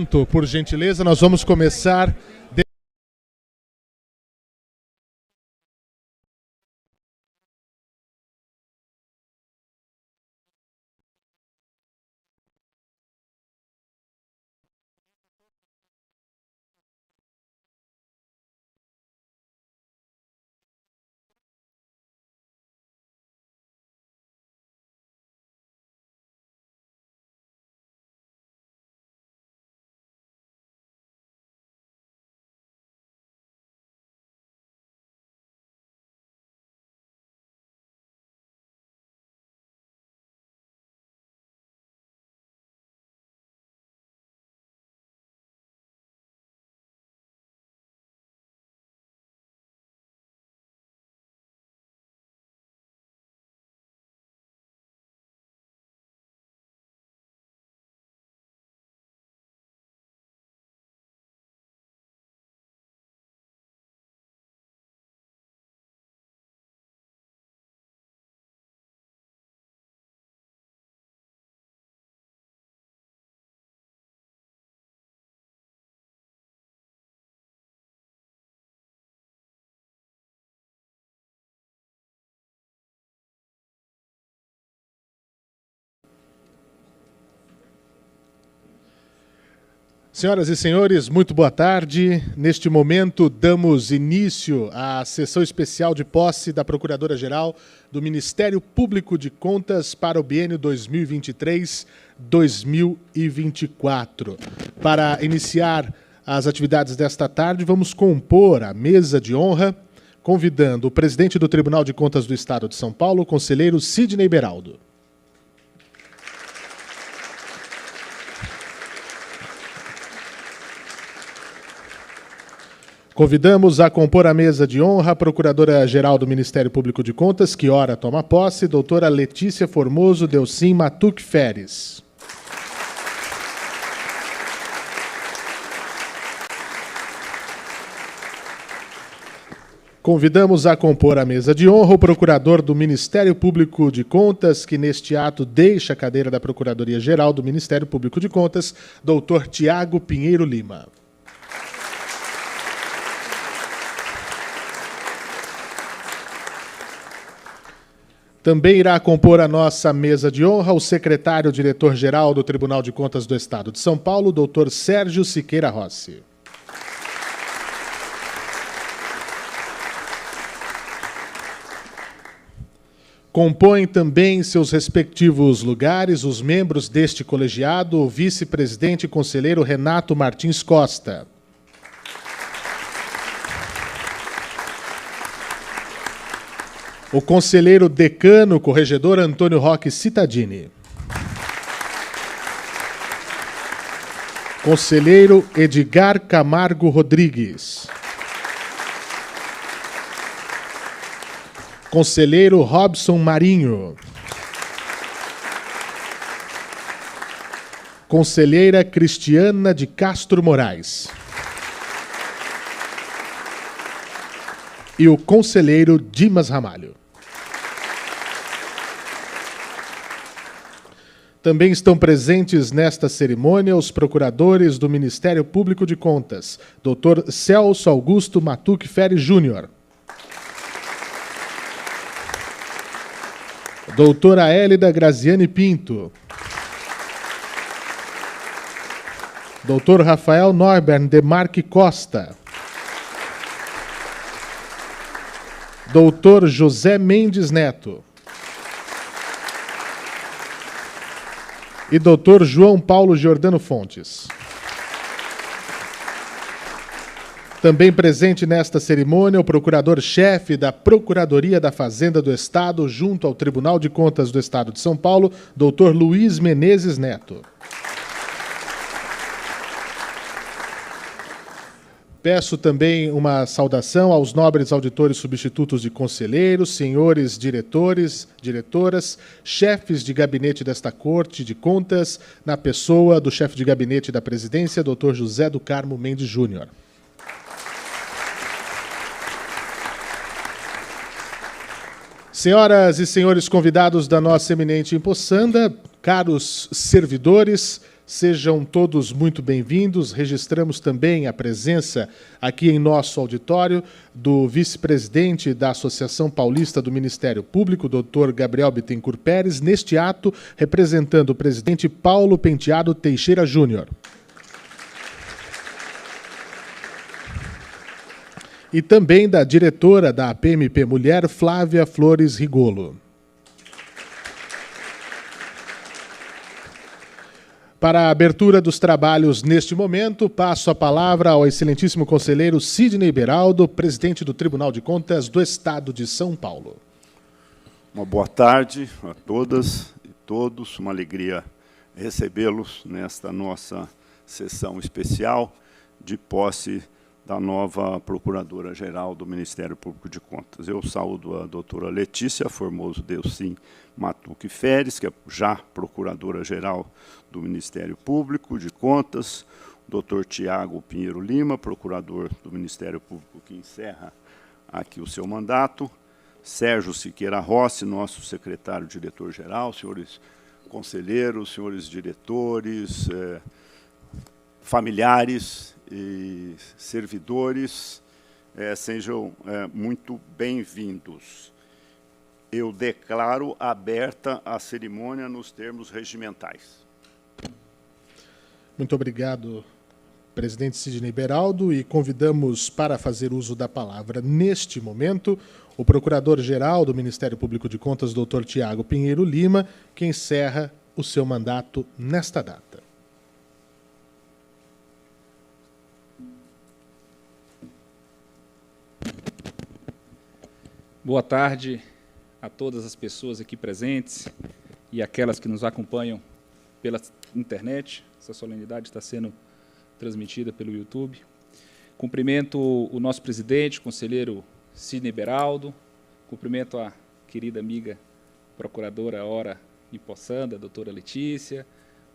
Por gentileza, nós vamos começar. Senhoras e senhores, muito boa tarde. Neste momento, damos início à sessão especial de posse da Procuradora-Geral do Ministério Público de Contas para o biênio 2023-2024. Para iniciar as atividades desta tarde, vamos compor a mesa de honra, convidando o presidente do Tribunal de Contas do Estado de São Paulo, o conselheiro Sidney Beraldo. Convidamos a compor a mesa de honra a Procuradora-Geral do Ministério Público de Contas, que ora toma posse, doutora Letícia Formoso Delcim Matuque Feres. Convidamos a compor a mesa de honra o Procurador do Ministério Público de Contas, que neste ato deixa a cadeira da Procuradoria-Geral do Ministério Público de Contas, doutor Tiago Pinheiro Lima. Também irá compor a nossa mesa de honra o secretário-diretor-geral do Tribunal de Contas do Estado de São Paulo, doutor Sérgio Siqueira Rossi. Compõem também seus respectivos lugares os membros deste colegiado, o vice-presidente e conselheiro Renato Martins Costa. O conselheiro decano, corregedor Antônio Roque Cittadini. Conselheiro Edgar Camargo Rodrigues. Conselheiro Robson Marinho. Conselheira Cristiana de Castro Moraes. E o conselheiro Dimas Ramalho. Também estão presentes nesta cerimônia os procuradores do Ministério Público de Contas, Dr. Celso Augusto Matuque Feres Júnior, doutora Hélida Graziani Pinto, Dr. Rafael Norbern Demarque Costa, Dr. José Mendes Neto e Dr. João Paulo Giordano Fontes. Também presente nesta cerimônia o procurador-chefe da Procuradoria da Fazenda do Estado, junto ao Tribunal de Contas do Estado de São Paulo, Dr. Luiz Menezes Neto. Peço também uma saudação aos nobres auditores substitutos de conselheiros, senhores diretores, diretoras, chefes de gabinete desta Corte de Contas, na pessoa do chefe de gabinete da Presidência, Dr. José do Carmo Mendes Júnior. Senhoras e senhores convidados da nossa eminente empossanda, caros servidores, Sejam todos muito bem-vindos. Registramos também a presença aqui em nosso auditório do vice-presidente da Associação Paulista do Ministério Público, Dr. Gabriel Bittencourt Pérez, neste ato representando o presidente Paulo Penteado Teixeira Júnior. E também da diretora da APMP Mulher, Flávia Flores Rigolo. Para a abertura dos trabalhos neste momento, passo a palavra ao excelentíssimo conselheiro Sidney Beraldo, presidente do Tribunal de Contas do Estado de São Paulo. Uma boa tarde a todas e todos, uma alegria recebê-los nesta nossa sessão especial de posse da nova Procuradora-Geral do Ministério Público de Contas. Eu saúdo a doutora Letícia Formoso Delcim Matuque Feres, que é já Procuradora-Geral do Ministério Público de Contas, o doutor Tiago Pinheiro Lima, Procurador do Ministério Público, que encerra aqui o seu mandato, Sérgio Siqueira Rossi, nosso secretário-diretor-geral, senhores conselheiros, senhores diretores, familiares e servidores, sejam muito bem-vindos. Eu declaro aberta a cerimônia nos termos regimentais. Muito obrigado, presidente Sidney Beraldo, e convidamos para fazer uso da palavra neste momento o Procurador-Geral do Ministério Público de Contas, Dr. Tiago Pinheiro Lima, que encerra o seu mandato nesta data. Boa tarde a todas as pessoas aqui presentes e aquelas que nos acompanham pela internet. Essa solenidade está sendo transmitida pelo YouTube. Cumprimento o nosso presidente, conselheiro Sidney Beraldo, cumprimento a querida amiga procuradora ora empossanda, doutora Letícia,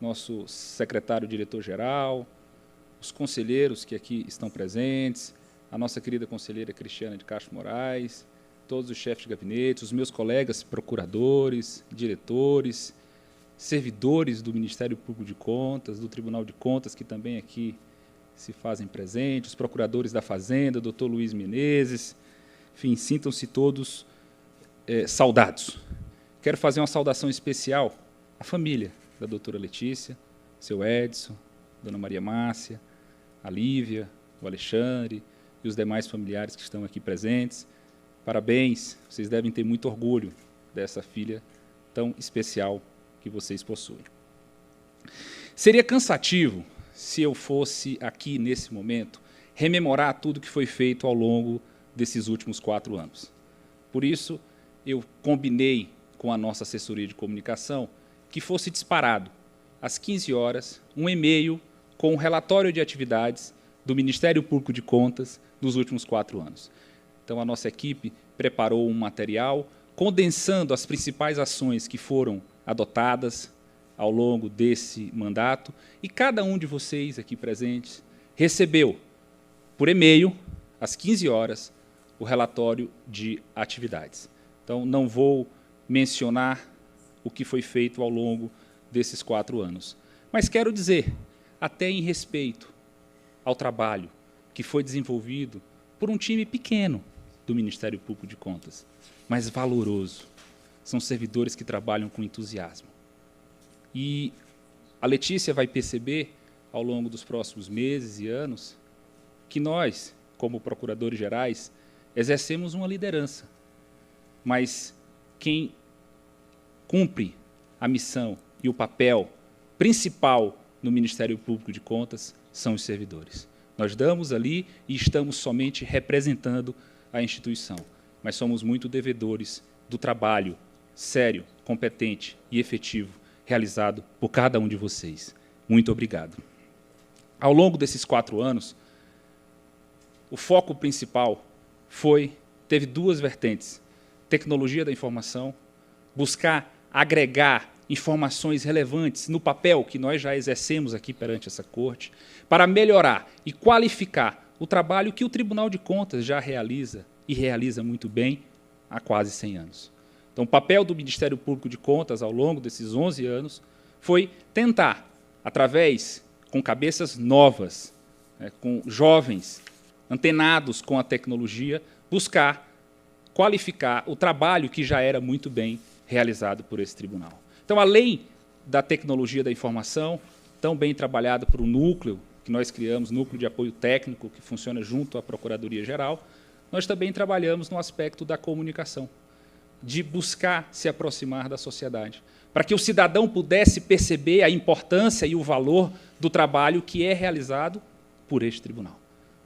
nosso secretário-diretor-geral, os conselheiros que aqui estão presentes, a nossa querida conselheira Cristiana de Castro Moraes, todos os chefes de gabinete, os meus colegas procuradores, diretores, servidores do Ministério Público de Contas, do Tribunal de Contas, que também aqui se fazem presentes, os procuradores da Fazenda, doutor Luiz Menezes, enfim, sintam-se todos saudados. Quero fazer uma saudação especial à família da doutora Letícia, seu Edson, dona Maria Márcia, a Lívia, o Alexandre e os demais familiares que estão aqui presentes. Parabéns, vocês devem ter muito orgulho dessa filha tão especial que vocês possuem. Seria cansativo se eu fosse aqui, nesse momento, rememorar tudo que foi feito ao longo desses últimos 4 anos. Por isso, eu combinei com a nossa assessoria de comunicação que fosse disparado, às 15 horas, um e-mail com um relatório de atividades do Ministério Público de Contas dos últimos 4 anos. Então, a nossa equipe preparou um material condensando as principais ações que foram adotadas ao longo desse mandato, e cada um de vocês aqui presentes recebeu, por e-mail, às 15 horas, o relatório de atividades. Então, não vou mencionar o que foi feito ao longo desses 4 anos. Mas quero dizer, até em respeito ao trabalho que foi desenvolvido por um time pequeno do Ministério Público de Contas, mas valoroso. São servidores que trabalham com entusiasmo. E a Letícia vai perceber, ao longo dos próximos meses e anos, que nós, como procuradores gerais, exercemos uma liderança. Mas quem cumpre a missão e o papel principal no Ministério Público de Contas são os servidores. Nós damos ali e estamos somente representando a instituição, mas somos muito devedores do trabalho sério, competente e efetivo realizado por cada um de vocês. Muito obrigado. Ao longo desses 4 anos, o foco principal teve 2 vertentes: tecnologia da informação, buscar agregar informações relevantes no papel que nós já exercemos aqui perante essa corte, para melhorar e qualificar o trabalho que o Tribunal de Contas já realiza, e realiza muito bem, há quase 100 anos. Então, o papel do Ministério Público de Contas, ao longo desses 11 anos, foi tentar através, com cabeças novas, com jovens, antenados com a tecnologia, buscar qualificar o trabalho que já era muito bem realizado por esse tribunal. Então, além da tecnologia da informação, tão bem trabalhada por um núcleo que nós criamos, núcleo de apoio técnico, que funciona junto à Procuradoria-Geral, nós também trabalhamos no aspecto da comunicação, de buscar se aproximar da sociedade, para que o cidadão pudesse perceber a importância e o valor do trabalho que é realizado por este tribunal,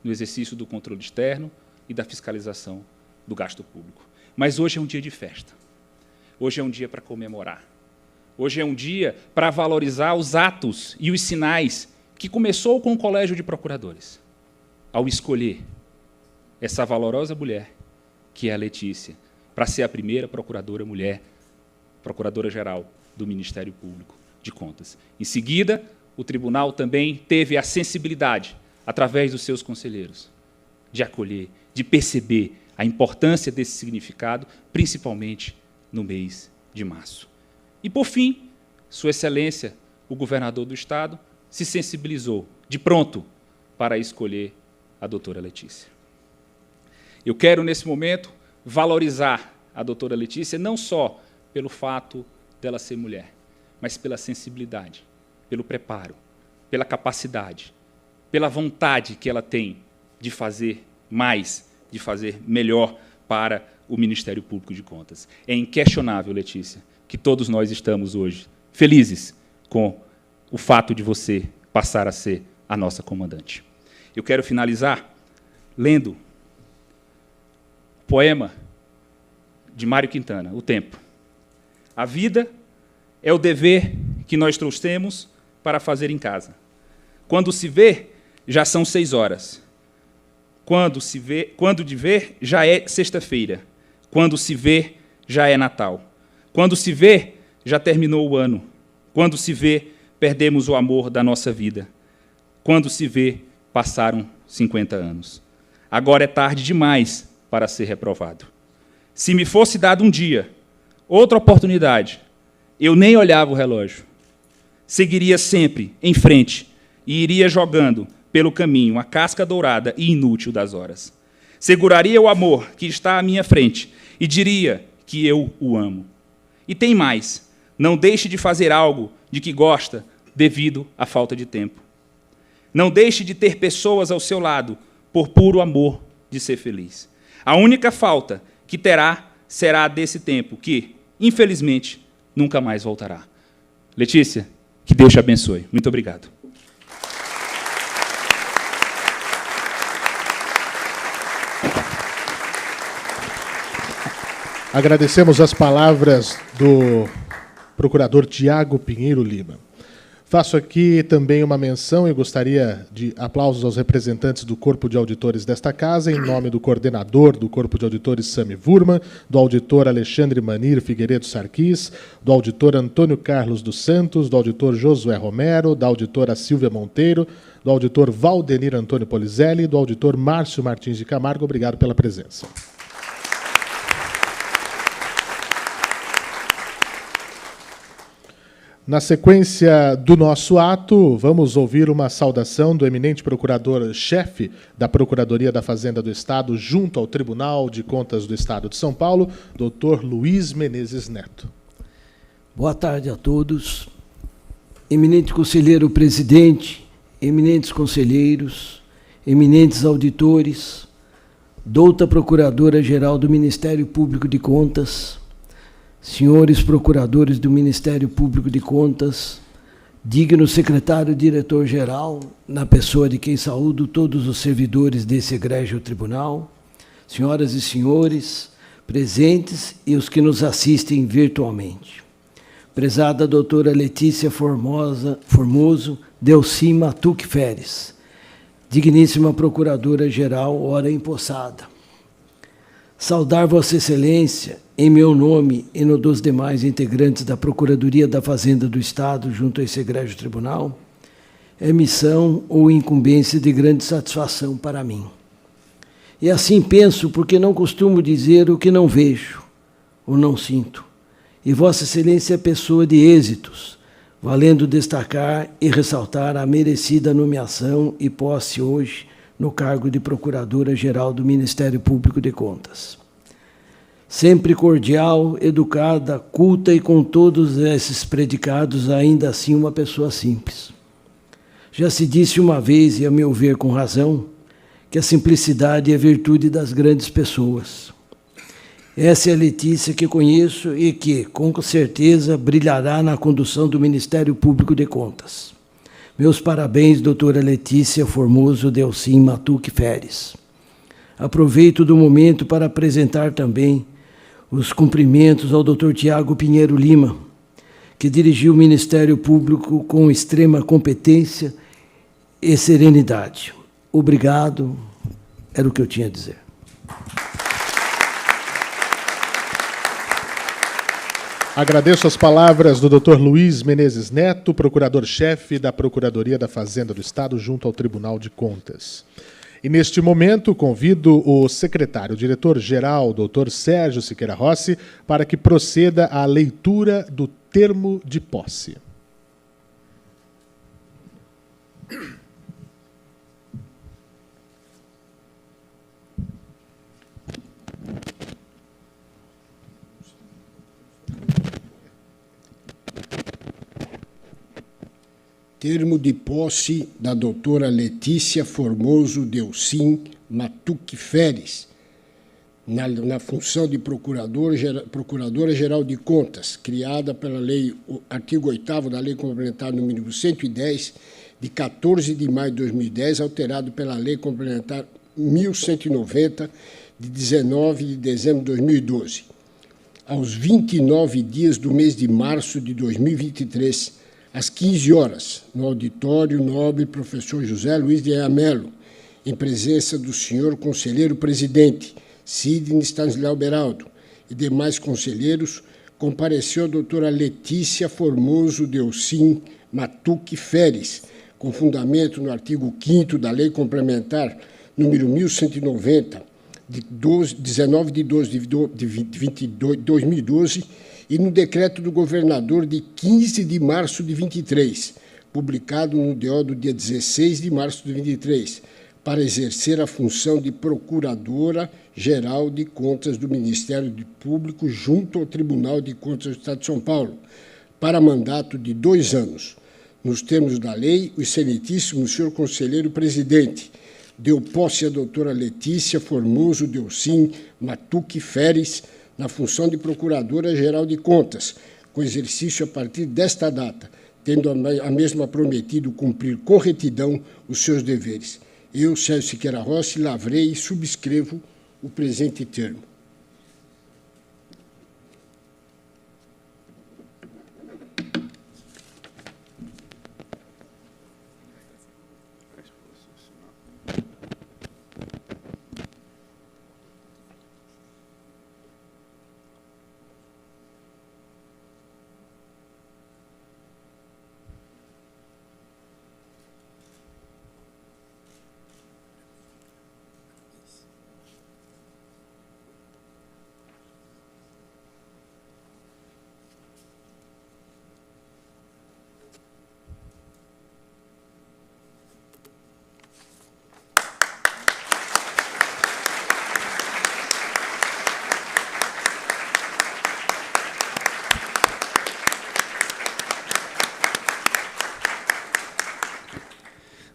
no exercício do controle externo e da fiscalização do gasto público. Mas hoje é um dia de festa. Hoje é um dia para comemorar. Hoje é um dia para valorizar os atos e os sinais que começou com o Colégio de Procuradores, ao escolher essa valorosa mulher, que é a Letícia, para ser a primeira procuradora mulher, procuradora-geral do Ministério Público de Contas. Em seguida, o tribunal também teve a sensibilidade, através dos seus conselheiros, de acolher, de perceber a importância desse significado, principalmente no mês de março. E, por fim, Sua Excelência, o governador do Estado, se sensibilizou de pronto para escolher a doutora Letícia. Eu quero, nesse momento, valorizar a doutora Letícia não só pelo fato dela ser mulher, mas pela sensibilidade, pelo preparo, pela capacidade, pela vontade que ela tem de fazer mais, de fazer melhor para o Ministério Público de Contas. É inquestionável, Letícia, que todos nós estamos hoje felizes com o fato de você passar a ser a nossa comandante. Eu quero finalizar lendo o poema de Mário Quintana, O Tempo. A vida é o dever que nós trouxemos para fazer em casa. Quando se vê, já são 6 horas. Quando de ver, já é sexta-feira. Quando se vê, já é Natal. Quando se vê, já terminou o ano. Quando se vê, perdemos o amor da nossa vida. Quando se vê, passaram 50 anos. Agora é tarde demais para ser reprovado. Se me fosse dado um dia, outra oportunidade, eu nem olhava o relógio. Seguiria sempre em frente e iria jogando pelo caminho a casca dourada e inútil das horas. Seguraria o amor que está à minha frente e diria que eu o amo. E tem mais, não deixe de fazer algo de que gosta devido à falta de tempo. Não deixe de ter pessoas ao seu lado por puro amor de ser feliz. A única falta que terá será desse tempo que, infelizmente, nunca mais voltará. Letícia, que Deus te abençoe. Muito obrigado. Agradecemos as palavras do procurador Tiago Pinheiro Lima. Faço aqui também uma menção e gostaria de aplausos aos representantes do Corpo de Auditores desta casa, em nome do coordenador do Corpo de Auditores, Sami Wurman, do auditor Alexandre Manir Figueiredo Sarquis, do auditor Antônio Carlos dos Santos, do auditor Josué Romero, da auditora Silvia Monteiro, do auditor Valdenir Antônio Polizelli e do auditor Márcio Martins de Camargo. Obrigado pela presença. Na sequência do nosso ato, vamos ouvir uma saudação do eminente procurador-chefe da Procuradoria da Fazenda do Estado, junto ao Tribunal de Contas do Estado de São Paulo, Dr. Luiz Menezes Neto. Boa tarde a todos. Eminente conselheiro presidente, eminentes conselheiros, eminentes auditores, douta Procuradora-Geral do Ministério Público de Contas, senhores procuradores do Ministério Público de Contas, digno secretário-diretor-geral, na pessoa de quem saúdo todos os servidores desse egrégio tribunal, senhoras e senhores presentes e os que nos assistem virtualmente. Prezada doutora Letícia Formoso Delci Matuque Feres, digníssima Procuradora-Geral, ora empossada. Saudar Vossa Excelência, em meu nome e no dos demais integrantes da Procuradoria da Fazenda do Estado, junto a esse egrégio tribunal, é missão ou incumbência de grande satisfação para mim. E assim penso porque não costumo dizer o que não vejo ou não sinto. E Vossa Excelência é pessoa de êxitos, valendo destacar e ressaltar a merecida nomeação e posse hoje no cargo de Procuradora-Geral do Ministério Público de Contas. Sempre cordial, educada, culta e com todos esses predicados, ainda assim uma pessoa simples. Já se disse uma vez, e a meu ver com razão, que a simplicidade é virtude das grandes pessoas. Essa é a Letícia que conheço e que, com certeza, brilhará na condução do Ministério Público de Contas. Meus parabéns, doutora Letícia Formoso Delcim Matuque Feres. Aproveito do momento para apresentar também os cumprimentos ao doutor Tiago Pinheiro Lima, que dirigiu o Ministério Público com extrema competência e serenidade. Obrigado, era o que eu tinha a dizer. Agradeço as palavras do Dr. Luiz Menezes Neto, procurador-chefe da Procuradoria da Fazenda do Estado junto ao Tribunal de Contas. E neste momento convido o secretário-diretor-geral, Dr. Sérgio Siqueira Rossi, para que proceda à leitura do termo de posse. Termo de posse da doutora Letícia Formoso Delcim Matuque Feres, na função de Procuradora-Geral de Contas, criada pela lei, artigo 8º da Lei Complementar número 110, de 14 de maio de 2010, alterado pela Lei Complementar 1190, de 19 de dezembro de 2012. Aos 29 dias do mês de março de 2023, às 15 horas, no auditório nobre professor José Luiz de Amelo, em presença do senhor conselheiro presidente, Sidney Stanislau Beraldo, e demais conselheiros, compareceu a doutora Letícia Formoso Delcim Matuque Feres, com fundamento no artigo 5º da Lei Complementar número 1190, de 19 de 12 de 2012, e no decreto do governador de 15 de março de 23, publicado no DO do dia 16 de março de 23, para exercer a função de Procuradora-Geral de Contas do Ministério Público junto ao Tribunal de Contas do Estado de São Paulo, para mandato de 2 anos. Nos termos da lei, o excelentíssimo senhor conselheiro presidente deu posse à doutora Letícia Formoso Delcim Matuque Feres na função de Procuradora-Geral de Contas, com exercício a partir desta data, tendo a mesma prometido cumprir com retidão os seus deveres. Eu, Sérgio Siqueira Rossi, lavrei e subscrevo o presente termo.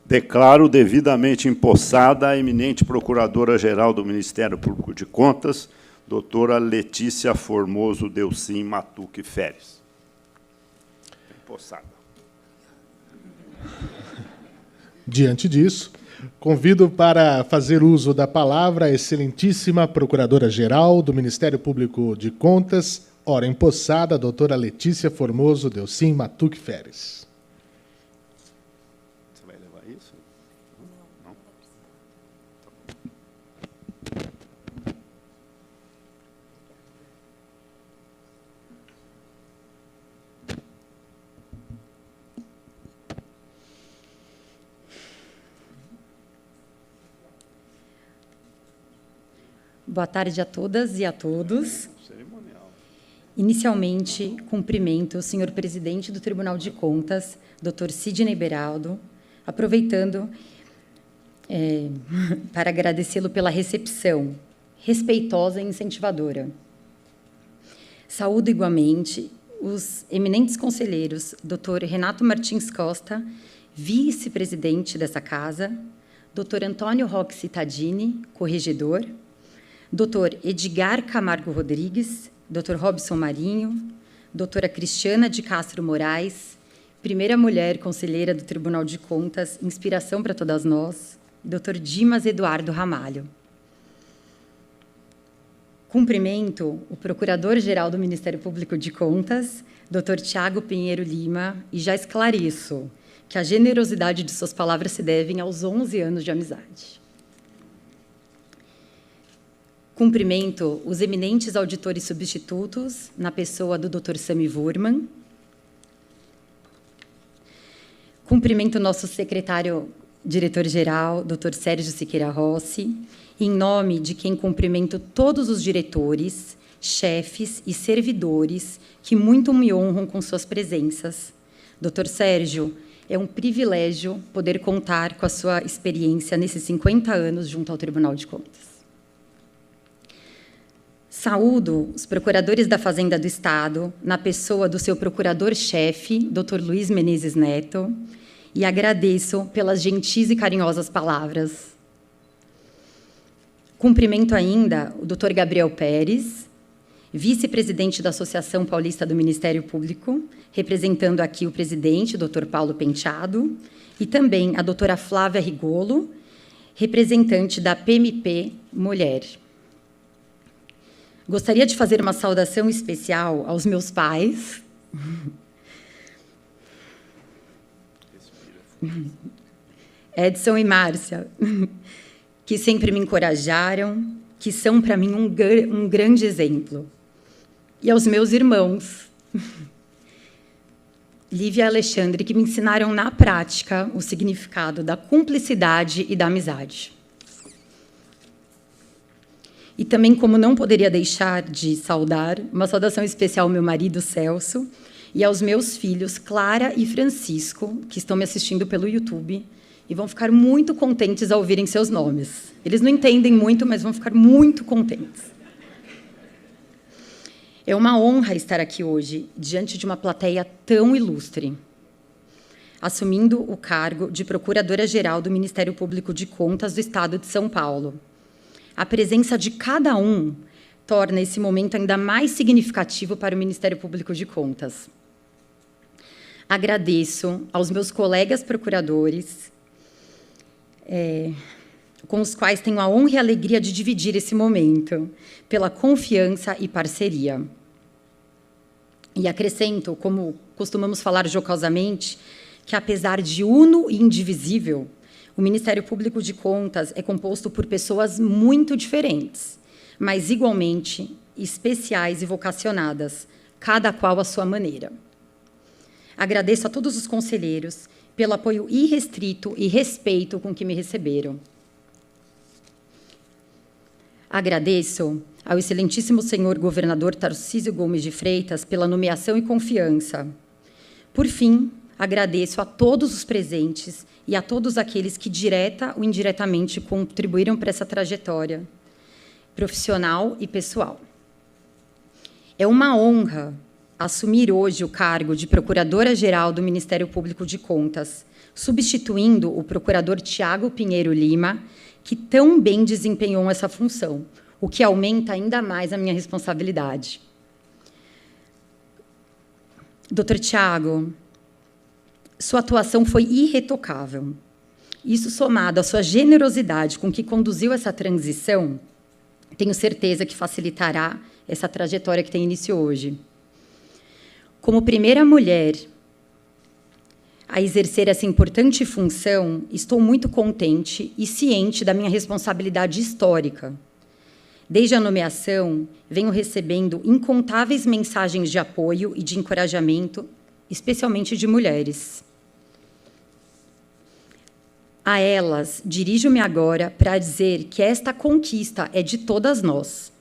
Declaro devidamente empossada a eminente Procuradora-Geral do Ministério Público de Contas, doutora Letícia Formoso Delcim Matuque Feres. Empossada. Diante disso, convido para fazer uso da palavra a excelentíssima Procuradora-Geral do Ministério Público de Contas, ora empossada, a doutora Letícia Formoso Delcim Matuque Feres. Boa tarde a todas e a todos. Inicialmente, cumprimento o senhor presidente do Tribunal de Contas, Dr. Sidney Beraldo, aproveitando para agradecê-lo pela recepção respeitosa e incentivadora. Saúdo igualmente os eminentes conselheiros, Dr. Renato Martins Costa, vice-presidente dessa casa, Dr. Antônio Roque Cittadini, corregedor, Dr. Edgar Camargo Rodrigues, Dr. Robson Marinho, doutora Cristiana de Castro Moraes, primeira mulher conselheira do Tribunal de Contas, inspiração para todas nós, Dr. Dimas Eduardo Ramalho. Cumprimento o Procurador-Geral do Ministério Público de Contas, Dr. Tiago Pinheiro Lima, e já esclareço que a generosidade de suas palavras se devem aos 11 anos de amizade. Cumprimento os eminentes auditores substitutos, na pessoa do Dr. Sami Wurman. Cumprimento o nosso secretário diretor-geral, Dr. Sérgio Siqueira Rossi, em nome de quem cumprimento todos os diretores, chefes e servidores que muito me honram com suas presenças. Dr. Sérgio, é um privilégio poder contar com a sua experiência nesses 50 anos junto ao Tribunal de Contas. Saúdo os procuradores da Fazenda do Estado, na pessoa do seu procurador-chefe, Dr. Luiz Menezes Neto, e agradeço pelas gentis e carinhosas palavras. Cumprimento ainda o Dr. Gabriel Pérez, vice-presidente da Associação Paulista do Ministério Público, representando aqui o presidente, Dr. Paulo Penteado, e também a doutora Flávia Rigolo, representante da PMP Mulher. Gostaria de fazer uma saudação especial aos meus pais, Edson e Márcia, que sempre me encorajaram, que são para mim um grande exemplo. E aos meus irmãos, Lívia e Alexandre, que me ensinaram na prática o significado da cumplicidade e da amizade. E também, como não poderia deixar de saudar, uma saudação especial ao meu marido, Celso, e aos meus filhos, Clara e Francisco, que estão me assistindo pelo YouTube, e vão ficar muito contentes ao ouvirem seus nomes. Eles não entendem muito, mas vão ficar muito contentes. É uma honra estar aqui hoje, diante de uma plateia tão ilustre, assumindo o cargo de Procuradora-Geral do Ministério Público de Contas do Estado de São Paulo. A presença de cada um torna esse momento ainda mais significativo para o Ministério Público de Contas. Agradeço aos meus colegas procuradores, com os quais tenho a honra e a alegria de dividir esse momento, pela confiança e parceria. E acrescento, como costumamos falar jocosamente, que, apesar de uno e indivisível, o Ministério Público de Contas é composto por pessoas muito diferentes, mas igualmente especiais e vocacionadas, cada qual à sua maneira. Agradeço a todos os conselheiros pelo apoio irrestrito e respeito com que me receberam. Agradeço ao excelentíssimo senhor governador Tarcísio Gomes de Freitas pela nomeação e confiança. Por fim, agradeço a todos os presentes e a todos aqueles que, direta ou indiretamente, contribuíram para essa trajetória profissional e pessoal. É uma honra assumir hoje o cargo de Procuradora-Geral do Ministério Público de Contas, substituindo o procurador Tiago Pinheiro Lima, que tão bem desempenhou essa função, o que aumenta ainda mais a minha responsabilidade. Dr. Tiago, sua atuação foi irretocável. Isso, somado à sua generosidade com que conduziu essa transição, tenho certeza que facilitará essa trajetória que tem início hoje. Como primeira mulher a exercer essa importante função, estou muito contente e ciente da minha responsabilidade histórica. Desde a nomeação, venho recebendo incontáveis mensagens de apoio e de encorajamento, especialmente de mulheres. A elas, dirijo-me agora para dizer que esta conquista é de todas nós.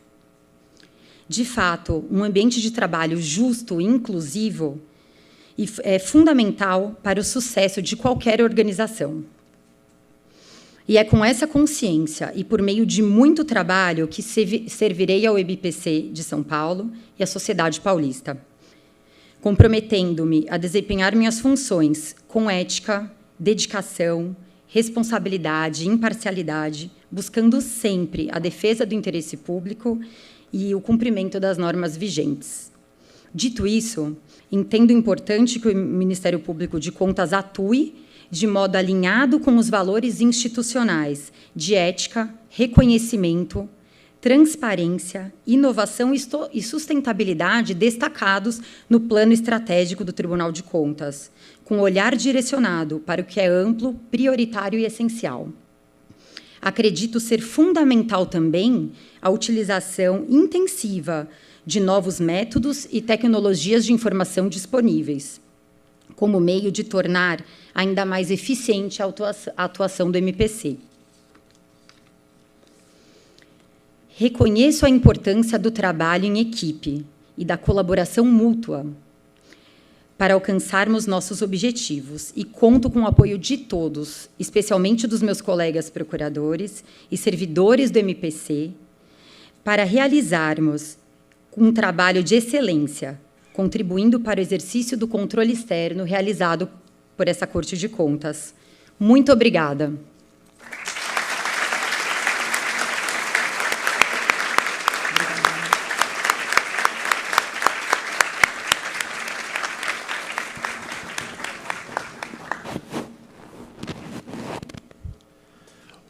De fato, um ambiente de trabalho justo e inclusivo é fundamental para o sucesso de qualquer organização. E é com essa consciência e por meio de muito trabalho que servirei ao EBPC de São Paulo e à sociedade paulista, comprometendo-me a desempenhar minhas funções com ética, dedicação, responsabilidade e imparcialidade, buscando sempre a defesa do interesse público e o cumprimento das normas vigentes. Dito isso, entendo importante que o Ministério Público de Contas atue de modo alinhado com os valores institucionais de ética, reconhecimento, transparência, inovação e sustentabilidade destacados no plano estratégico do Tribunal de Contas, com olhar direcionado para o que é amplo, prioritário e essencial. Acredito ser fundamental também a utilização intensiva de novos métodos e tecnologias de informação disponíveis, como meio de tornar ainda mais eficiente a atuação do MPC. Reconheço a importância do trabalho em equipe e da colaboração mútua para alcançarmos nossos objetivos e conto com o apoio de todos, especialmente dos meus colegas procuradores e servidores do MPC, para realizarmos um trabalho de excelência, contribuindo para o exercício do controle externo realizado por essa Corte de Contas. Muito obrigada.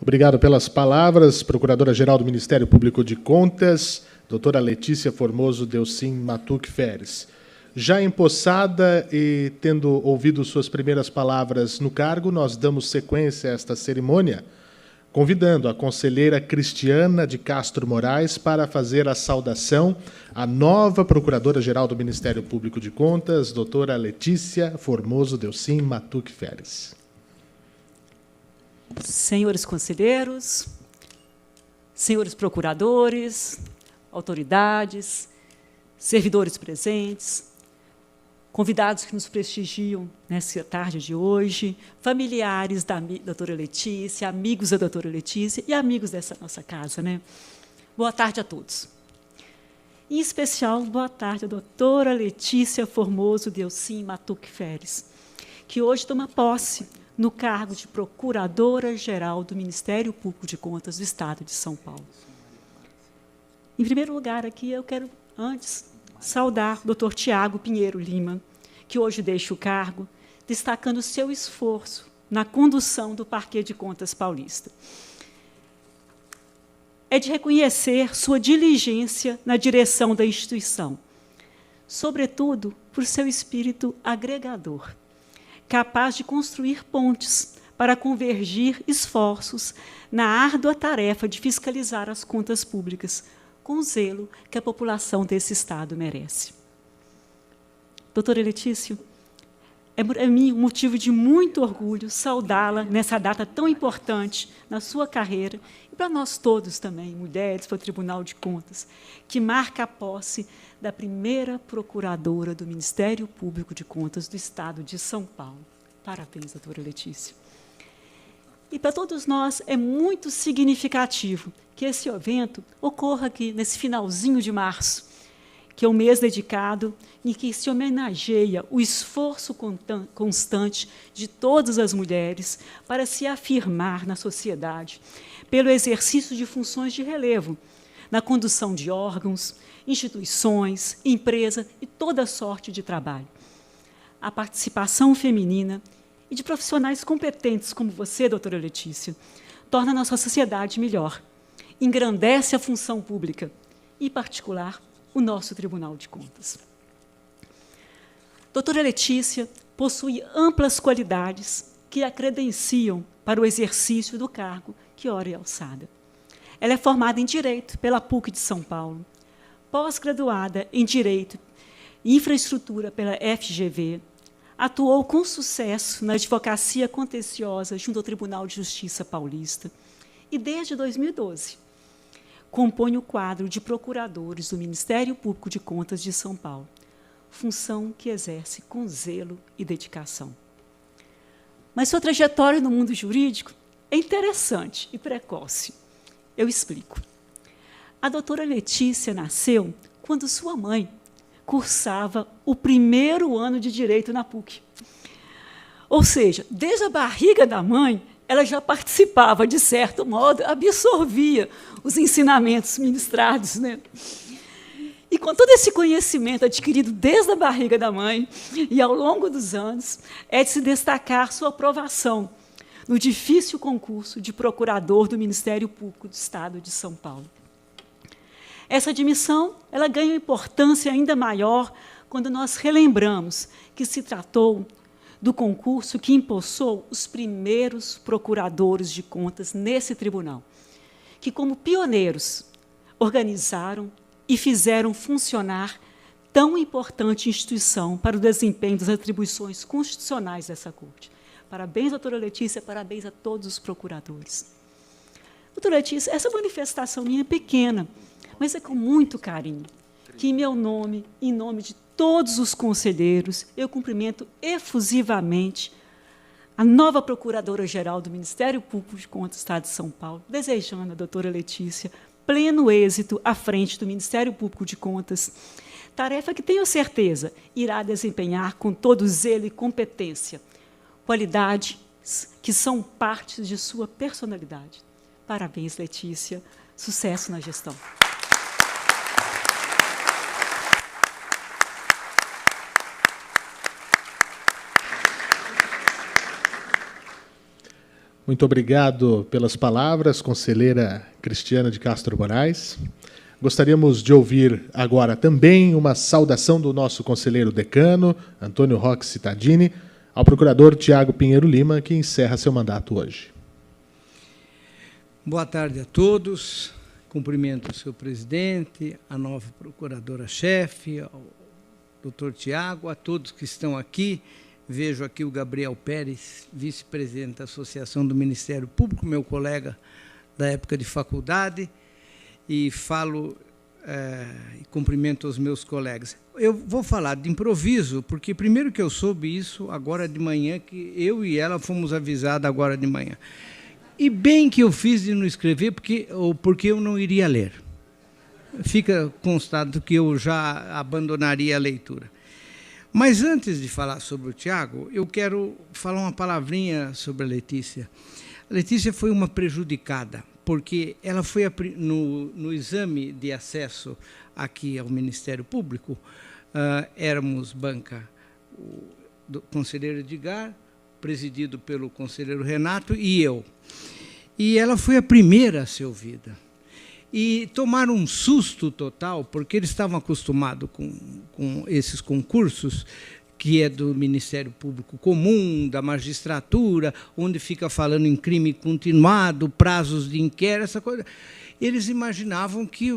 Obrigado pelas palavras, Procuradora-Geral do Ministério Público de Contas, doutora Letícia Formoso Delcim Matuque Feres. Já empossada e tendo ouvido suas primeiras palavras no cargo, nós damos sequência a esta cerimônia, convidando a conselheira Cristiana de Castro Moraes para fazer a saudação à nova Procuradora-Geral do Ministério Público de Contas, doutora Letícia Formoso Delcim Matuque Feres. Senhores conselheiros, senhores procuradores, autoridades, servidores presentes, convidados que nos prestigiam nessa tarde de hoje, familiares da doutora Letícia, amigos da doutora Letícia e amigos dessa nossa casa, né? Boa tarde a todos. Em especial, boa tarde à doutora Letícia Formoso Delcim Matuque Feres, que hoje toma posse no cargo de Procuradora-Geral do Ministério Público de Contas do Estado de São Paulo. Em primeiro lugar, aqui, eu quero, antes, saudar o Dr. Tiago Pinheiro Lima, que hoje deixa o cargo, destacando o seu esforço na condução do Parquê de Contas Paulista. É de reconhecer sua diligência na direção da instituição, sobretudo por seu espírito agregador, capaz de construir pontes para convergir esforços na árdua tarefa de fiscalizar as contas públicas, com o zelo que a população desse Estado merece. Doutora Letícia, é para mim um motivo de muito orgulho saudá-la nessa data tão importante na sua carreira, e para nós todos também, mulheres, para o Tribunal de Contas, que marca a posse da primeira procuradora do Ministério Público de Contas do Estado de São Paulo. Parabéns, doutora Letícia. E para todos nós é muito significativo que esse evento ocorra aqui, nesse finalzinho de março, que é um mês dedicado em que se homenageia o esforço constante de todas as mulheres para se afirmar na sociedade, pelo exercício de funções de relevo, na condução de órgãos, instituições, empresa e toda sorte de trabalho. A participação feminina e de profissionais competentes como você, doutora Letícia, torna a nossa sociedade melhor, engrandece a função pública e, em particular, o nosso Tribunal de Contas. Doutora Letícia possui amplas qualidades que a credenciam para o exercício do cargo que ora é alçada. Ela é formada em Direito pela PUC de São Paulo, pós-graduada em Direito e Infraestrutura pela FGV, atuou com sucesso na advocacia contenciosa junto ao Tribunal de Justiça Paulista e, desde 2012, compõe o quadro de procuradores do Ministério Público de Contas de São Paulo, função que exerce com zelo e dedicação. Mas sua trajetória no mundo jurídico é interessante e precoce. Eu explico. A doutora Letícia nasceu quando sua mãe cursava o primeiro ano de Direito na PUC. Ou seja, desde a barriga da mãe, ela já participava, de certo modo, absorvia os ensinamentos ministrados, né? E com todo esse conhecimento adquirido desde a barriga da mãe e ao longo dos anos, é de se destacar sua aprovação no difícil concurso de procurador do Ministério Público do Estado de São Paulo. Essa admissão ela ganha importância ainda maior quando nós relembramos que se tratou do concurso que impulsou os primeiros procuradores de contas nesse tribunal, que, como pioneiros, organizaram e fizeram funcionar tão importante instituição para o desempenho das atribuições constitucionais dessa Corte. Parabéns, doutora Letícia, parabéns a todos os procuradores. Doutora Letícia, essa manifestação minha é pequena, mas é com muito carinho que, em meu nome, em nome de todos os conselheiros, eu cumprimento efusivamente a nova Procuradora-Geral do Ministério Público de Contas do Estado de São Paulo, desejando à doutora Letícia pleno êxito à frente do Ministério Público de Contas, tarefa que, tenho certeza, irá desempenhar com todo zelo e competência, qualidades que são partes de sua personalidade. Parabéns, Letícia. Sucesso na gestão. Muito obrigado pelas palavras, conselheira Cristiana de Castro Moraes. Gostaríamos de ouvir agora também uma saudação do nosso conselheiro decano, Antônio Roque Cittadini, ao procurador Tiago Pinheiro Lima, que encerra seu mandato hoje. Boa tarde a todos. Cumprimento o seu presidente, a nova procuradora-chefe, ao doutor Tiago, a todos que estão aqui. Vejo aqui o Gabriel Pérez, vice-presidente da Associação do Ministério Público, meu colega da época de faculdade, e falo e cumprimento os meus colegas. Eu vou falar de improviso, porque primeiro que eu soube isso agora de manhã, que eu e ela fomos avisados agora de manhã. E bem que eu fiz de não escrever, porque eu não iria ler. Fica constado que eu já abandonaria a leitura. Mas antes de falar sobre o Tiago, eu quero falar uma palavrinha sobre a Letícia. A Letícia foi uma prejudicada, porque ela foi no exame de acesso aqui ao Ministério Público, éramos banca, o conselheiro Edgar, presidido pelo conselheiro Renato, e eu. E ela foi a primeira a ser ouvida. E tomaram um susto total, porque eles estavam acostumados com esses concursos, que é do Ministério Público Comum, da magistratura, onde fica falando em crime continuado, prazos de inquérito, essa coisa. Eles imaginavam que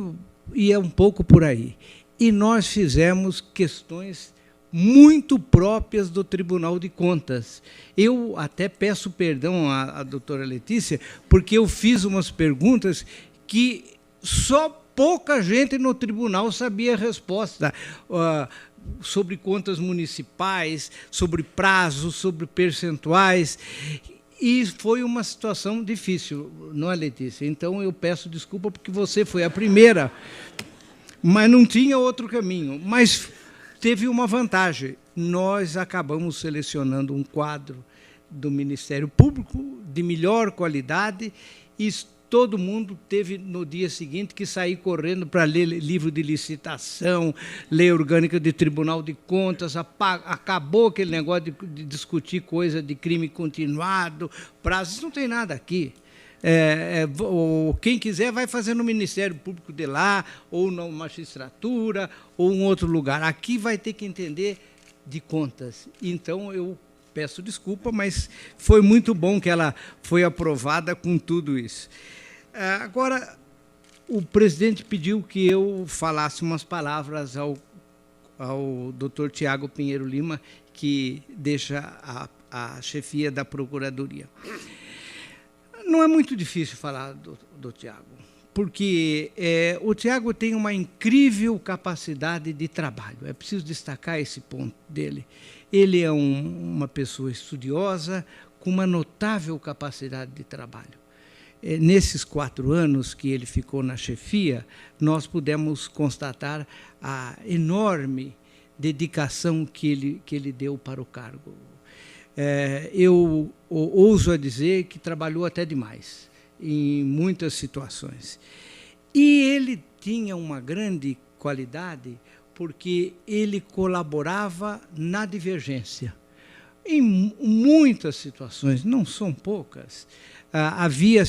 ia um pouco por aí. E nós fizemos questões muito próprias do Tribunal de Contas. Eu até peço perdão à doutora Letícia, porque eu fiz umas perguntas que só pouca gente no tribunal sabia a resposta, sobre contas municipais, sobre prazos, sobre percentuais, e foi uma situação difícil, não é, Letícia? Então, eu peço desculpa, porque você foi a primeira, mas não tinha outro caminho. Mas teve uma vantagem, nós acabamos selecionando um quadro do Ministério Público de melhor qualidade, e todo mundo teve, no dia seguinte, que sair correndo para ler livro de licitação, lei orgânica de Tribunal de Contas, acabou aquele negócio de discutir coisa de crime continuado, prazos, não tem nada aqui. Quem quiser vai fazer no Ministério Público de lá, ou na magistratura, ou em outro lugar. Aqui vai ter que entender de contas. Então, eu peço desculpa, mas foi muito bom que ela foi aprovada com tudo isso. Agora, o presidente pediu que eu falasse umas palavras ao doutor Tiago Pinheiro Lima, que deixa a chefia da Procuradoria. Não é muito difícil falar do Tiago, porque o Tiago tem uma incrível capacidade de trabalho. É preciso destacar esse ponto dele. Ele é uma pessoa estudiosa, com uma notável capacidade de trabalho. Nesses 4 anos que ele ficou na chefia, nós pudemos constatar a enorme dedicação que ele deu para o cargo. Eu ouso a dizer que trabalhou até demais, em muitas situações. E ele tinha uma grande qualidade, porque ele colaborava na divergência. Em muitas situações, não são poucas, havia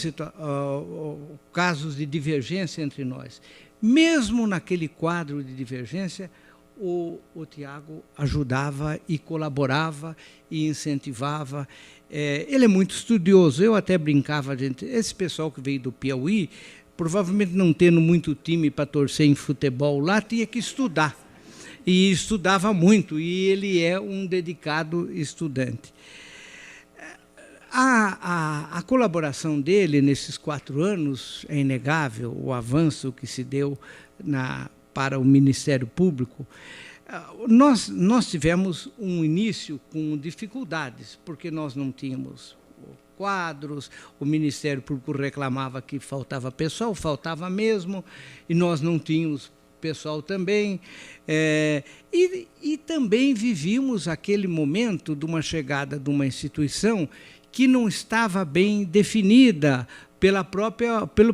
casos de divergência entre nós. Mesmo naquele quadro de divergência, o Tiago ajudava e colaborava e incentivava. Ele é muito estudioso. Eu até brincava, gente, esse pessoal que veio do Piauí, provavelmente não tendo muito time para torcer em futebol lá, tinha que estudar. E estudava muito, e ele é um dedicado estudante. A colaboração dele nesses 4 anos é inegável, o avanço que se deu para o Ministério Público. Nós tivemos um início com dificuldades, porque nós não tínhamos quadros, o Ministério Público reclamava que faltava pessoal, faltava mesmo, e nós não tínhamos pessoal também. E também vivíamos aquele momento de uma chegada de uma instituição que não estava bem definida pelo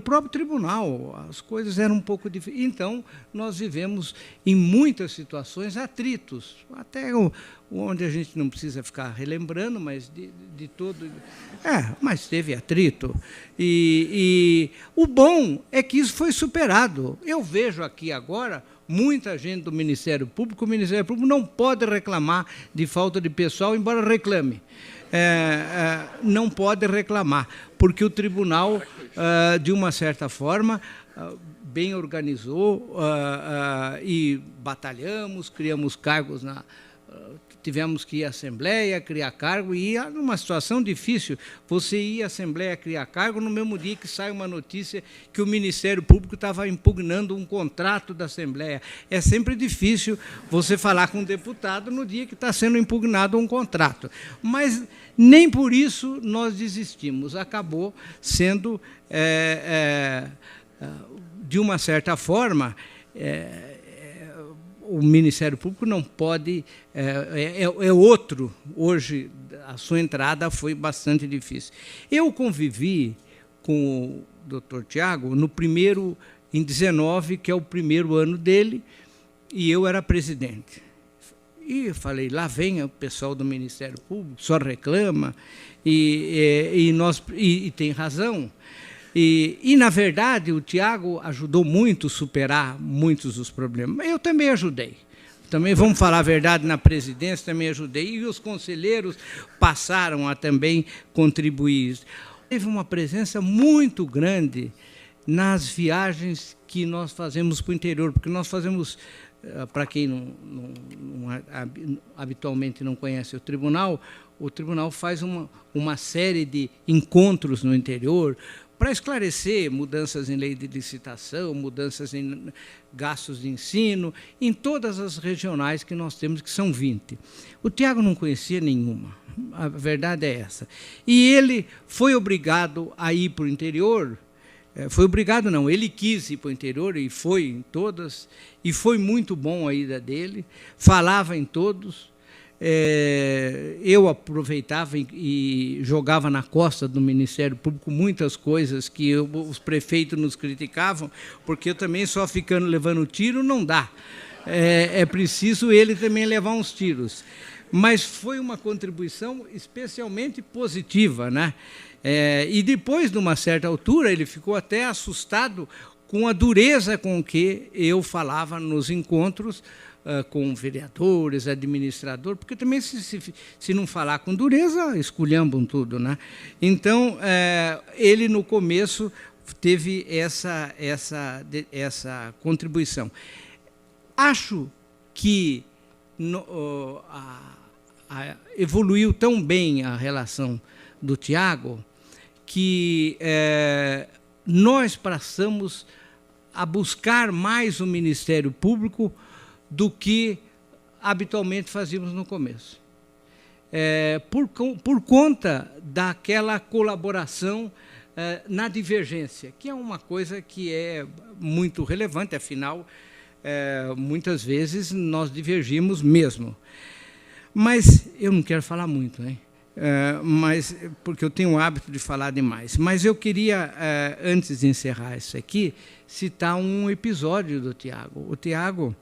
próprio tribunal. As coisas eram um pouco difíceis. Então, nós vivemos, em muitas situações, atritos, até onde a gente não precisa ficar relembrando, mas de todo... mas teve atrito. E o bom é que isso foi superado. Eu vejo aqui agora muita gente do Ministério Público. O Ministério Público não pode reclamar de falta de pessoal, embora reclame. Não pode reclamar, porque o tribunal, de uma certa forma, bem organizou e batalhamos, criamos cargos, tivemos que ir à Assembleia, criar cargo, e numa situação difícil, você ir à Assembleia criar cargo no mesmo dia que sai uma notícia que o Ministério Público estava impugnando um contrato da Assembleia. É sempre difícil você falar com um deputado no dia que está sendo impugnado um contrato. Mas nem por isso nós desistimos. Acabou sendo, de uma certa forma, o Ministério Público não pode... é outro. Hoje, a sua entrada foi bastante difícil. Eu convivi com o Dr. Tiago em 19, que é o primeiro ano dele, e eu era presidente. E eu falei, lá vem o pessoal do Ministério Público, só reclama, e tem razão. E, na verdade, o Tiago ajudou muito a superar muitos dos problemas. Eu também ajudei. Também, vamos falar a verdade, na presidência também ajudei. E os conselheiros passaram a também contribuir. Teve uma presença muito grande nas viagens que nós fazemos para o interior, porque nós fazemos, para quem habitualmente não conhece o tribunal faz uma série de encontros no interior, para esclarecer mudanças em lei de licitação, mudanças em gastos de ensino, em todas as regionais que nós temos, que são 20. O Tiago não conhecia nenhuma, a verdade é essa. E ele foi obrigado a ir para o interior, ele quis ir para o interior e foi em todas, e foi muito bom a ida dele, falava em todos. Eu aproveitava e jogava na costa do Ministério Público muitas coisas que os prefeitos nos criticavam, porque eu também só ficando levando tiro não dá. É preciso ele também levar uns tiros. Mas foi uma contribuição especialmente positiva, né? E depois, de uma certa altura, ele ficou até assustado com a dureza com que eu falava nos encontros, com vereadores, administrador, porque também se não falar com dureza, esculhambam tudo, né? Então, ele no começo teve essa contribuição. Acho que evoluiu tão bem a relação do Tiago que nós passamos a buscar mais o Ministério Público do que habitualmente fazíamos no começo. Por conta daquela colaboração na divergência, que é uma coisa que é muito relevante, afinal, muitas vezes nós divergimos mesmo. Mas eu não quero falar muito, hein? Porque eu tenho o hábito de falar demais. Mas eu queria, antes de encerrar isso aqui, citar um episódio do Tiago. O Tiago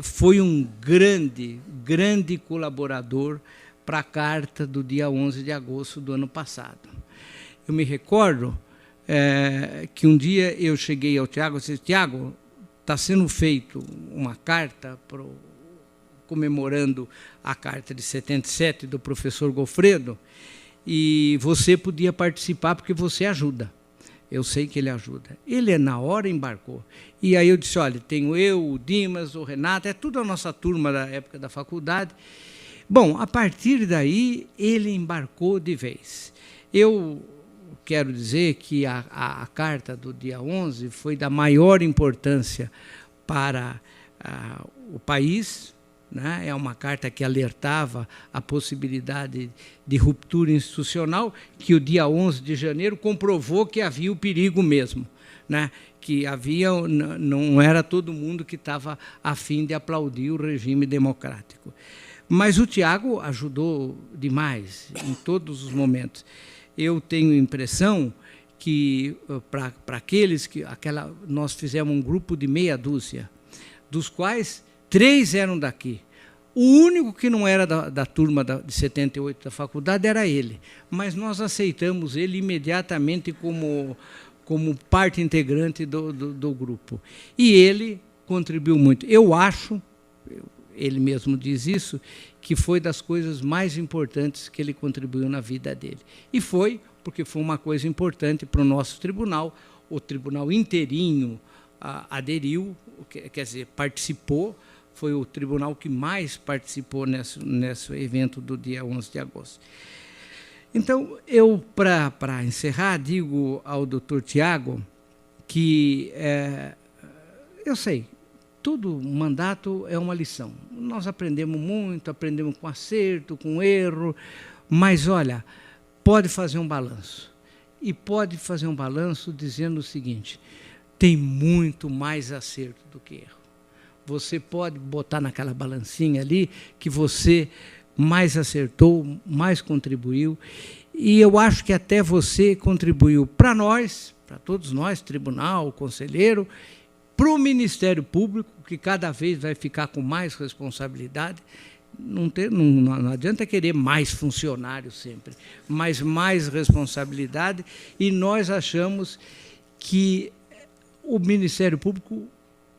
foi um grande colaborador para a carta do dia 11 de agosto do ano passado. Eu me recordo que um dia eu cheguei ao Tiago e disse: Tiago, está sendo feito uma carta comemorando a carta de 77 do professor Gofredo, e você podia participar porque você ajuda. Eu sei que ele ajuda. Ele, na hora, embarcou. E aí eu disse: olha, tenho eu, o Dimas, o Renato, é tudo a nossa turma da época da faculdade. Bom, a partir daí, ele embarcou de vez. Eu quero dizer que a carta do dia 11 foi da maior importância para o país, né? É uma carta que alertava a possibilidade de ruptura institucional, que o dia 11 de janeiro comprovou que havia o perigo mesmo, né? Que não era todo mundo que estava a fim de aplaudir o regime democrático. Mas o Tiago ajudou demais em todos os momentos. Eu tenho a impressão que, para aqueles que... nós fizemos um grupo de meia dúzia, dos quais 3 eram daqui. O único que não era da turma de 78 da faculdade era ele, mas nós aceitamos ele imediatamente como parte integrante do grupo. E ele contribuiu muito. Eu acho, ele mesmo diz isso, que foi das coisas mais importantes que ele contribuiu na vida dele. E foi porque foi uma coisa importante para o nosso tribunal. O tribunal inteirinho aderiu, quer dizer, participou. Foi o tribunal que mais participou nesse evento do dia 11 de agosto. Então, eu, para encerrar, digo ao doutor Tiago que eu sei, todo mandato é uma lição. Nós aprendemos muito, aprendemos com acerto, com erro, mas, olha, pode fazer um balanço. E pode fazer um balanço dizendo o seguinte: tem muito mais acerto do que erro. Você pode botar naquela balancinha ali que você mais acertou, mais contribuiu. E eu acho que até você contribuiu para nós, para todos nós, tribunal, conselheiro, para o Ministério Público, que cada vez vai ficar com mais responsabilidade. Não adianta querer mais funcionários sempre, mas mais responsabilidade. E nós achamos que o Ministério Público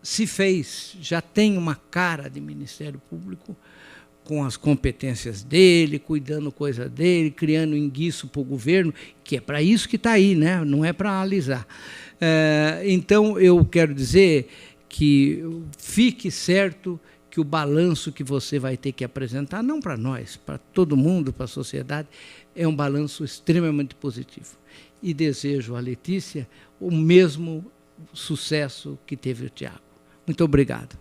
se fez, já tem uma cara de Ministério Público, com as competências dele, cuidando coisa dele, criando enguiço para o governo, que é para isso que está aí, né? Não é para alisar. Então, eu quero dizer que fique certo que o balanço que você vai ter que apresentar, não para nós, para todo mundo, para a sociedade, é um balanço extremamente positivo. E desejo à Letícia o mesmo sucesso que teve o Tiago. Muito obrigado.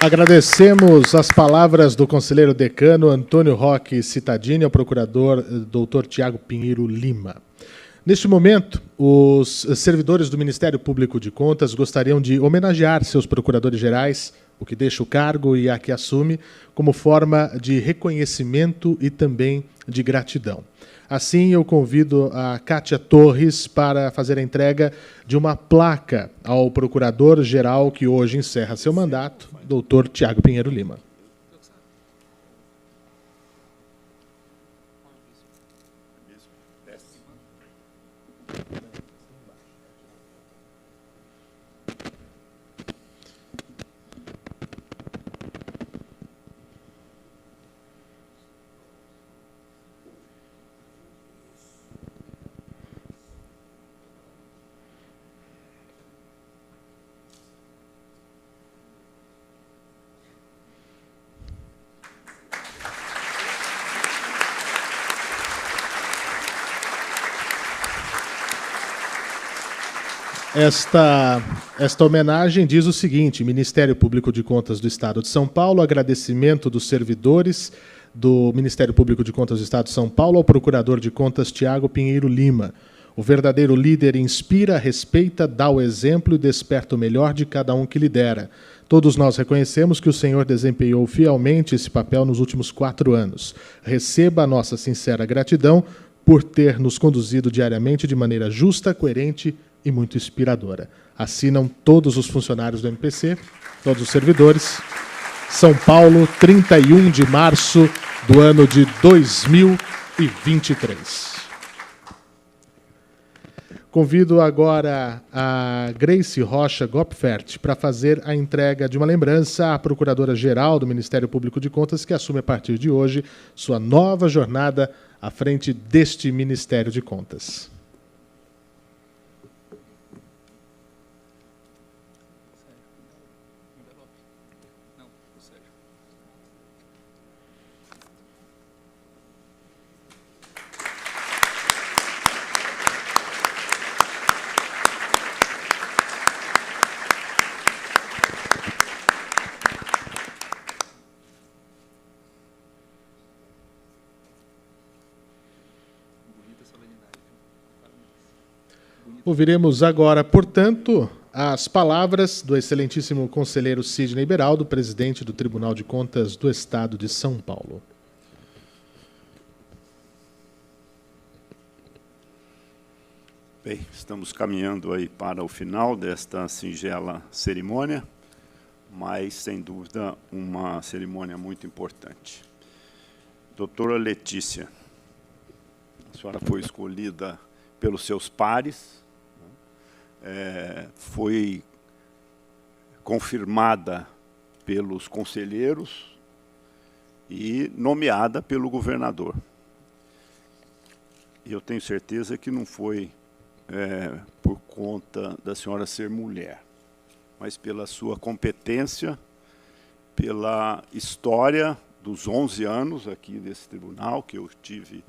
Agradecemos as palavras do conselheiro decano Antônio Roque Cittadini ao procurador Dr. Tiago Pinheiro Lima. Neste momento, os servidores do Ministério Público de Contas gostariam de homenagear seus procuradores gerais, o que deixa o cargo e a que assume, como forma de reconhecimento e também de gratidão. Assim, eu convido a Kátia Torres para fazer a entrega de uma placa ao procurador-geral que hoje encerra seu mandato, Dr. Tiago Pinheiro Lima. Esta homenagem diz o seguinte: Ministério Público de Contas do Estado de São Paulo, agradecimento dos servidores do Ministério Público de Contas do Estado de São Paulo ao Procurador de Contas Tiago Pinheiro Lima. O verdadeiro líder inspira, respeita, dá o exemplo e desperta o melhor de cada um que lidera. Todos nós reconhecemos que o senhor desempenhou fielmente esse papel nos últimos 4 anos. Receba a nossa sincera gratidão por ter nos conduzido diariamente de maneira justa, coerente e muito inspiradora. Assinam todos os funcionários do MPC, todos os servidores. São Paulo, 31 de março do ano de 2023. Convido agora a Grace Rocha Gopfert para fazer a entrega de uma lembrança à Procuradora-Geral do Ministério Público de Contas, que assume a partir de hoje sua nova jornada à frente deste Ministério de Contas. Ouviremos agora, portanto, as palavras do excelentíssimo conselheiro Sidney Beraldo, presidente do Tribunal de Contas do Estado de São Paulo. Bem, estamos caminhando aí para o final desta singela cerimônia, mas, sem dúvida, uma cerimônia muito importante. Doutora Letícia, a senhora foi escolhida pelos seus pares, foi confirmada pelos conselheiros e nomeada pelo governador. E eu tenho certeza que não foi por conta da senhora ser mulher, mas pela sua competência, pela história dos 11 anos aqui desse tribunal, que eu tive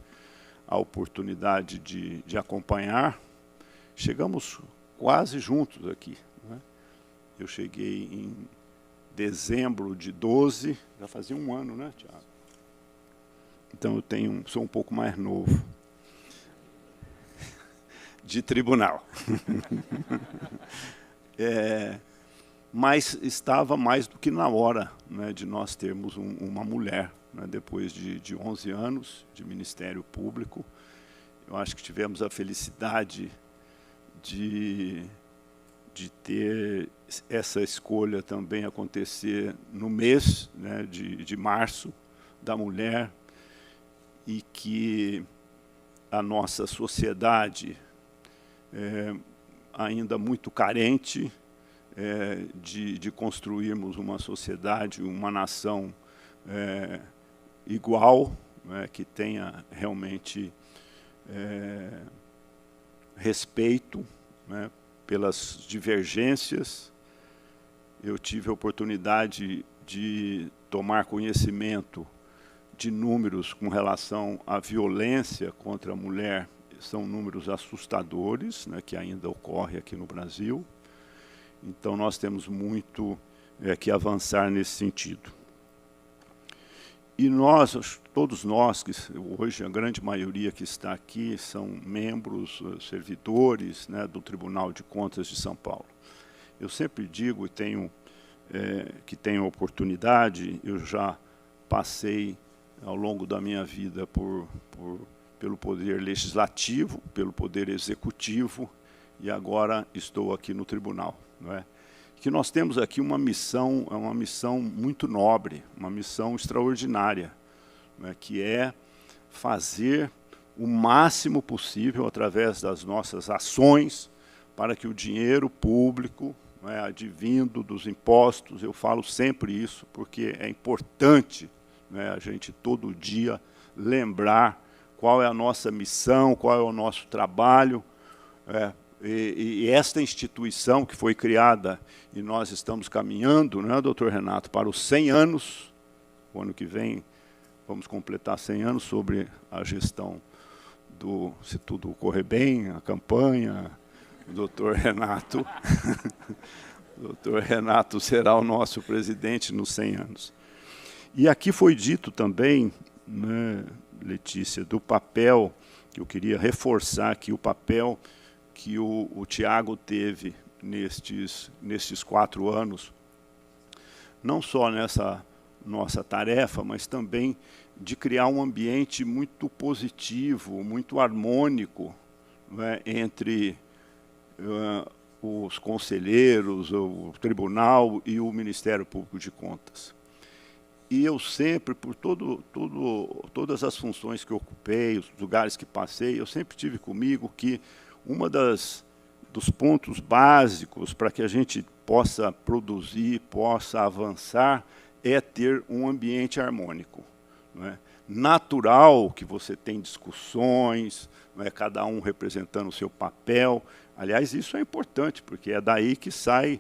a oportunidade de acompanhar. Chegamos quase juntos aqui, né? Eu cheguei em dezembro de 12, já fazia 1 ano, né, Tiago? Então eu sou um pouco mais novo de tribunal. Mas estava mais do que na hora, né, de nós termos uma mulher, né, depois de 11 anos de Ministério Público. Eu acho que tivemos a felicidade de ter essa escolha também acontecer no mês, né, de março da mulher, e que a nossa sociedade, ainda muito carente de construirmos uma sociedade, uma nação igual, né, que tenha realmente respeito, né, pelas divergências. Eu tive a oportunidade de tomar conhecimento de números com relação à violência contra a mulher. São números assustadores, né, que ainda ocorre aqui no Brasil. Então, nós temos muito que avançar nesse sentido. E todos nós, que hoje a grande maioria que está aqui, são membros, servidores, né, do Tribunal de Contas de São Paulo. Eu sempre digo, que tenho oportunidade, eu já passei ao longo da minha vida pelo Poder Legislativo, pelo Poder Executivo, e agora estou aqui no Tribunal, não é? Que nós temos aqui uma missão muito nobre, uma missão extraordinária, né, que é fazer o máximo possível, através das nossas ações, para que o dinheiro público, né, advindo dos impostos, eu falo sempre isso, porque é importante, né, a gente todo dia lembrar qual é a nossa missão, qual é o nosso trabalho, e esta instituição que foi criada, e nós estamos caminhando, né, doutor Renato, para os 100 anos, o ano que vem vamos completar 100 anos sobre a gestão se tudo correr bem, a campanha, o doutor Renato. O doutor Renato será o nosso presidente nos 100 anos. E aqui foi dito também, né, Letícia, do papel, que eu queria reforçar aqui, o papel que o Tiago teve nestes 4 anos, não só nessa nossa tarefa, mas também de criar um ambiente muito positivo, muito harmônico, né, entre os conselheiros, o tribunal e o Ministério Público de Contas. E eu sempre, por todas as funções que eu ocupei, os lugares que passei, eu sempre tive comigo que dos pontos básicos para que a gente possa produzir, possa avançar, é ter um ambiente harmônico. Não é? Natural que você tem discussões, não é? Cada um representando o seu papel. Aliás, isso é importante, porque é daí que sai,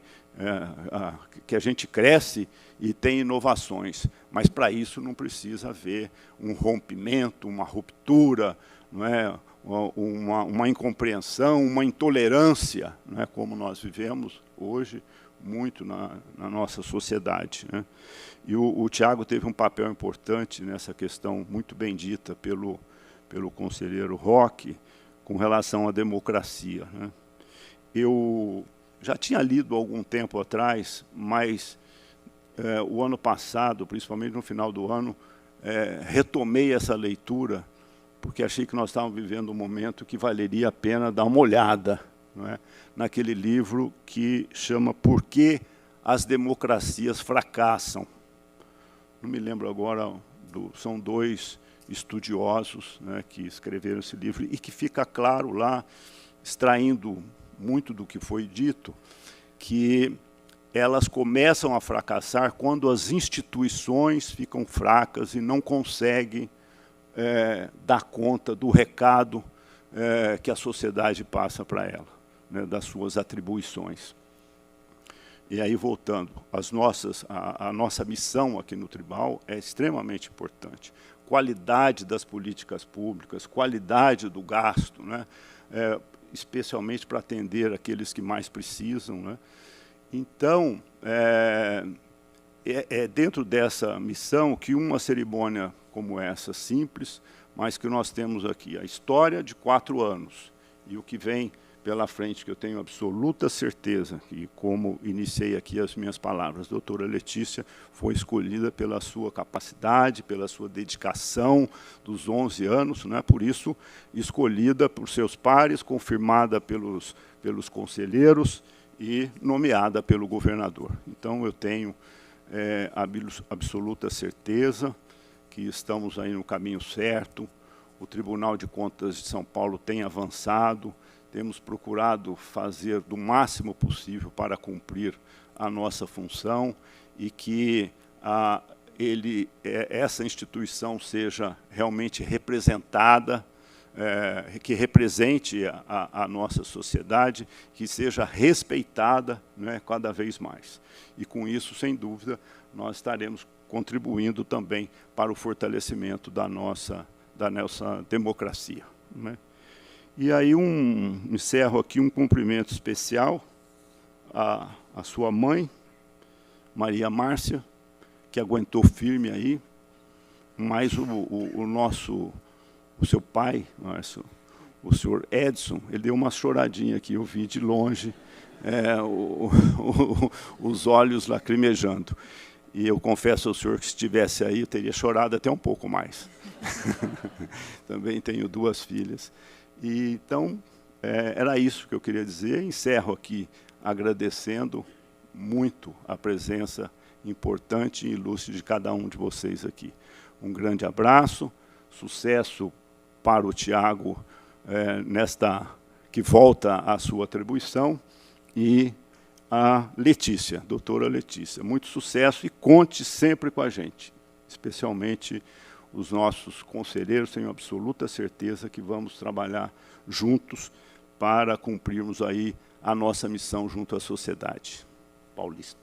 que a gente cresce e tem inovações. Mas, para isso, não precisa haver um rompimento, uma ruptura, não é? Uma incompreensão, uma intolerância, não é? Como nós vivemos hoje muito na nossa sociedade, né? E o Tiago teve um papel importante nessa questão, muito bem dita pelo conselheiro Roque, com relação à democracia, né? Eu já tinha lido há algum tempo atrás, mas o ano passado, principalmente no final do ano, retomei essa leitura, porque achei que nós estávamos vivendo um momento que valeria a pena dar uma olhada, não é? Naquele livro que chama Por que as Democracias Fracassam. Não me lembro agora, são 2 estudiosos, né, que escreveram esse livro, e que fica claro lá, extraindo muito do que foi dito, que elas começam a fracassar quando as instituições ficam fracas e não conseguem dar conta do recado que a sociedade passa para ela, né, das suas atribuições. E aí, voltando, a nossa missão aqui no tribunal é extremamente importante. Qualidade das políticas públicas, qualidade do gasto, né, especialmente para atender aqueles que mais precisam, né. Então, dentro dessa missão que uma cerimônia como essa, simples, mas que nós temos aqui a história de 4 anos e o que vem pela frente, que eu tenho absoluta certeza, que, como iniciei aqui as minhas palavras, a doutora Letícia foi escolhida pela sua capacidade, pela sua dedicação dos 11 anos, né? Por isso, escolhida por seus pares, confirmada pelos conselheiros e nomeada pelo governador. Então, eu tenho absoluta certeza que estamos aí no caminho certo. O Tribunal de Contas de São Paulo tem avançado, temos procurado fazer do máximo possível para cumprir a nossa função e que essa instituição seja realmente representada, que represente a nossa sociedade, que seja respeitada, né, cada vez mais. E, com isso, sem dúvida, nós estaremos contribuindo também para o fortalecimento da nossa democracia, né? E aí encerro aqui um cumprimento especial à sua mãe, Maria Márcia, que aguentou firme aí, mas o seu pai, o senhor Edson, ele deu uma choradinha aqui, eu vi de longe os olhos lacrimejando. E eu confesso ao senhor que, se estivesse aí, eu teria chorado até um pouco mais. Também tenho 2 filhas. E, então, era isso que eu queria dizer. Encerro aqui agradecendo muito a presença importante e ilustre de cada um de vocês aqui. Um grande abraço, sucesso para o Tiago que volta à sua atribuição, e a Letícia, doutora Letícia. Muito sucesso e conte sempre com a gente, especialmente os nossos conselheiros. Tenho absoluta certeza que vamos trabalhar juntos para cumprirmos aí a nossa missão junto à sociedade paulista.